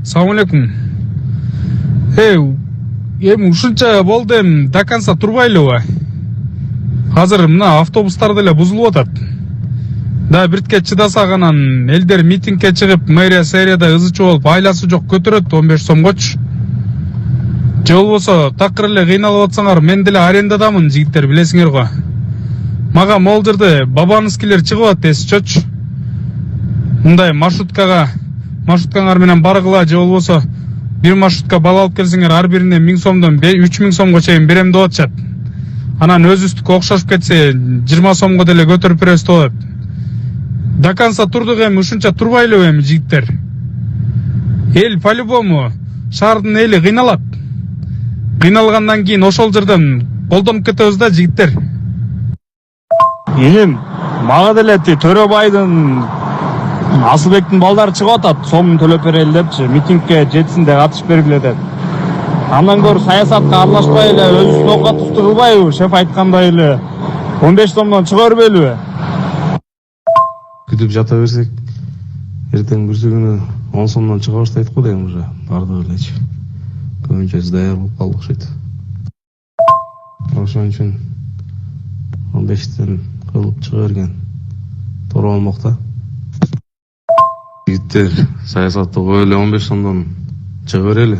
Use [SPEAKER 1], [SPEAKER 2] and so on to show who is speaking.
[SPEAKER 1] Салам алейкум. Эми ушунча болду, эми до конца турбайлыбы? Азыр мына автобустар деле бузулуп атат. Да биртке чыдасак анан элдер митингге чыгып, мэрия-сэрияда ызычы болуп, айласы жок көтөрөт 15 сомгочу. Же болбосо такыр эле кыйналып атсаңар, мен деле арендадамын, жигиттер, билесиңер го. Мага могул жерде бабанызкилер чыгып атат, эсичөчү. Мындай маршруткаңар менен баргыла, же болбосо бир маршрутка бала алып келсеңер, ар бирине 1000 сомдон 3000 сомго чейин берем деп атышат. Анан өзүбүздүккө окшошуп кетсе 20 сомго деле көтөрүп беребиз деп. До конца турдук, эми ушунча турбайлыбы эми жигиттер? Эл по-любому, шаардын эли кыйналат. Кыйналгандан кийин ошол жерден колдонуп кетебиз да, жигиттер.
[SPEAKER 2] Иним, мага деле Төрөбайдын Асылбектин балдары чыгып атат, сомун төлөп берели депчи, митингге жетисинде катышып бергиле деп. Андан көрү саясатка аралашпай эле өзүбүздүн оокатыбызды кылбайбы, шеф айткандай эле 15 сомдон чыга бербелиби?
[SPEAKER 3] Күтүп жата берсек, эртең бүрсү күнү 10 сомдон чыга баштайт го дейм уже. Бардыгы элечи. Көбүнчөсү даяр болуп калды окшойт. Ошон үчүн 15тен кылып чыга берген туура болмок да. Жигиттер саясатты коеле 15 сомдон чыга берели.